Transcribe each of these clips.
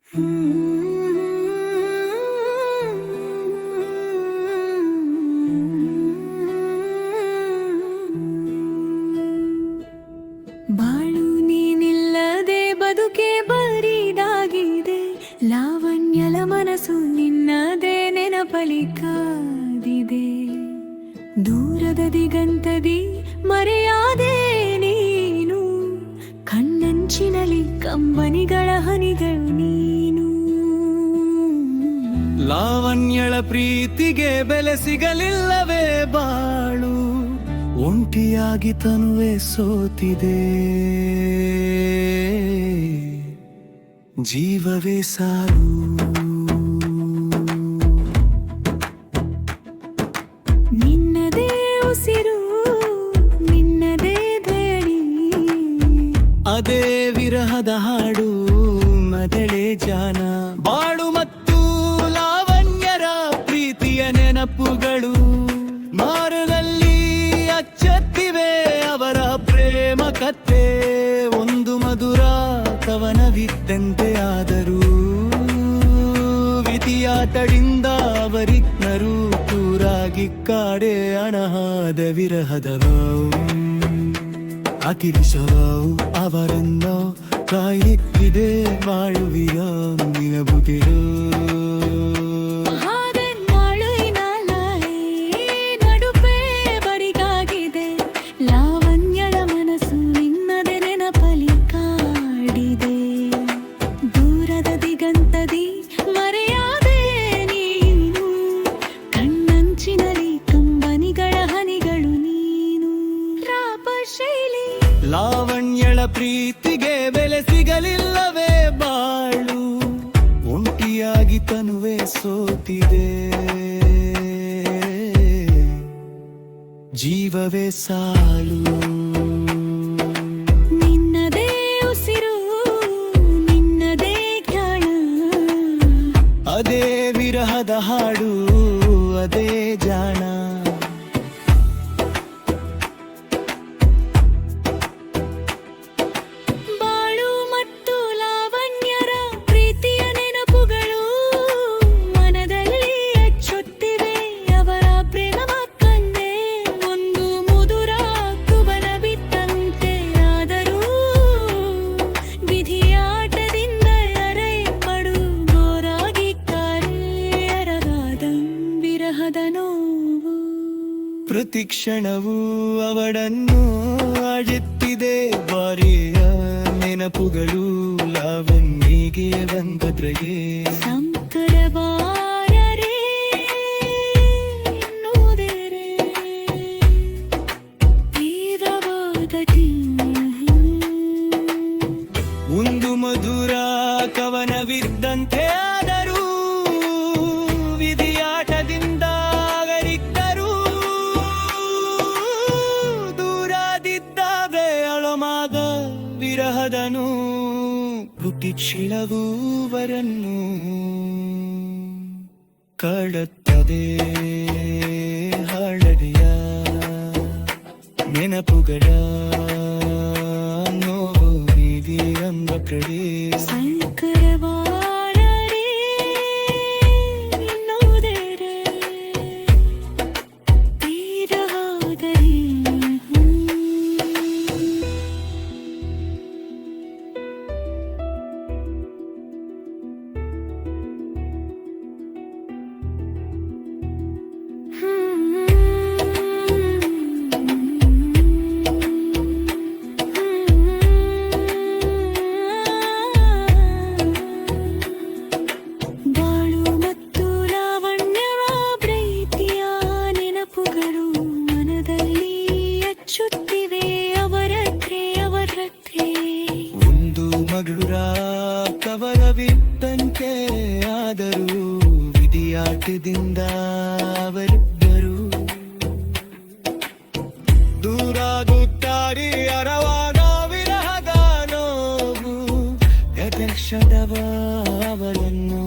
ಬಾಳು ನೀನಿಲ್ಲದೆ ಬದುಕೆ ಬರಿದಾಗಿದೆ, ಲಾವಣ್ಯಲ ಮನಸ್ಸು ನಿನ್ನದೇ ನೆನಪಲಿ ಕಾದಿದೆ. ದೂರದ ದಿಗಂತದಿ ಮರೆಯಾದೆ ನೀನು, ಕಣ್ಣಂಚಿನಲ್ಲಿ ಕಂಬನಿಗಳ ಹನಿಗಳು ನೀನು. ಲಾವಣ್ಯಳ ಪ್ರೀತಿಗೆ ಬೆಲೆ ಸಿಗಲಿಲ್ಲವೇ ಬಾಳು, ಒಂಟಿಯಾಗಿ ತನುವೆ ಸೋತಿದೆ. ಜೀವವೇ ಸಾಲು, ನಿನ್ನದೇ ಉಸಿರು, ನಿನ್ನದೇ ಧ್ವನಿ, ಅದೇ ವಿರಹದ ಹಾಡು ಮದಳೆ ಜಾನ. ಬಾಳು ಮತ್ತು ಲಾವಣ್ಯರ ಪ್ರೀತಿಯ ನೆನಪುಗಳು ಮಾರದಲ್ಲಿ ಅಚ್ಚತ್ತಿವೆ. ಅವರ ಪ್ರೇಮ ಕಥೆ ಒಂದು ಮಧುರ ಕವನವಿದ್ದಂತೆ, ಆದರೂ ವಿಧಿಯಾಟದಿಂದ ಅವರಿಗ್ನರು ದೂರಾಗಿ ಕಾಡೆ ಅಣಹಾದ ವಿರಹದ ಅಕಿರಿಸವು ಅವರನ್ನು ಕಾಯುತ್ತಿದೆ ಬಾಳುವಿಯ ನಿನಬುಗಿರು. ಲಾವಣ್ಯಳ ಮನಸ್ಸು ನಿನ್ನದೆ ನೆನಪಲಿ ಕಾಡಿದೆ. ದೂರದ ದಿಗಂತದಿ ಮರೆಯಾದೆ ನೀನು, ಕಣ್ಣಂಚಿನಲ್ಲಿ ಕಂಬನಿಗಳ ಹನಿಗಳು ನೀನು. ರಾಪಶೈಲಿ ಲಾವಣ್ಯಳ ಪ್ರೀತಿಗೆ ಬೆಲೆ ಸಿಗಲಿಲ್ಲವೇ ಬಾಳು, ಒಂಟಿಯಾಗಿ ತನುವೆ ಸೋತಿದೆ. ಜೀವವೇ ಸಾಲು, ನಿನ್ನದೇ ಉಸಿರು, ನಿನ್ನದೇ ಜ್ಞಾನ, ಅದೇ ವಿರಹದ ಹಾಡು ಅದೇ ಜಾಣ. ಬಾಳು ಮತ್ತು ಲಾವಣ್ಯರ ಪ್ರೀತಿಯ ನೆನಪುಗಳು ಮನದಲ್ಲಿ ಅಚ್ಚೊತ್ತಿವೆ. ಅವರ ಪ್ರೇಮ ಕಂಡೆ ಒಂದು ಮುದುರ ಕುಬನ ಬಿತ್ತಂತೆ, ಆದರೂ ವಿಧಿಯಾಟದಿಂದ ಎರೆ ಪಡು ಗೋರಾಗಿ ಕಾರ್ಯರಗಾದ ವಿರಹದ ನೋವು. ಪ್ರತಿ ಕ್ಷಣವೂ ಅವಳನ್ನು ಆಡುತ್ತಿದೆ ಬಾರಿಯ ನೆನಪುಗಳು. ಲಾವಣ್ಯಗೆ ಬಂದದ್ರಗೆ ಸಂಕರವಾರರೆ ನೋದರೆ ತೀವ್ರವಾದ ಒಂದು ಮಧುರ ಕವನವಿದ್ದಂತೆ, ಆದರೂ ವಿಧಿಯಾಟದಿಂದ ಅವರಿದ್ದರು ದೂರದಿದ್ದಾವೆ. ಅಳಮಾದ ವಿರಹದನು ಪ್ರತಿಕ್ಷಣವೂವರನ್ನು ಕಾಡುತ್ತದೆ. ಹಳದಿಯ ನೆನಪುಗಳ ನೋವು ನಿಧಿ ಎಂಬ ಕಡೆ ಸಂಕರವಾರರೆ ನೋದರೆ ತೀರವಾದರೆ. ಬಾಳು ಮತ್ತು ಲಾವಣ್ಯರ ಪ್ರೀತಿಯ ನೆನಪುಗಳು ಮನದಲ್ಲಿ ಅಚ್ಚುತ್ತಿವೆ. ಅವರತ್ತೆ ಒಂದು ಮಧುರ ಕವನವಿದ್ದಂತೆ, ಆದರೂ ವಿಧಿಯಾಟದಿಂದ ಅವರಿಬ್ಬರು ದೂರಾಗುತ್ತಾರೆ. ಅರವಾದ ವಿರಹದ ನೋವು ಯಥಕ್ಷಣವ ಅವರನ್ನು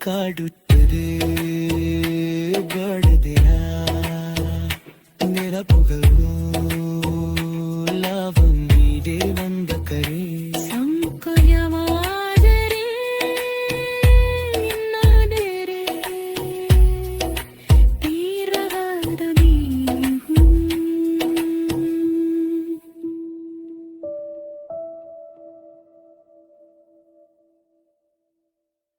ಕಾಡುತ್ತ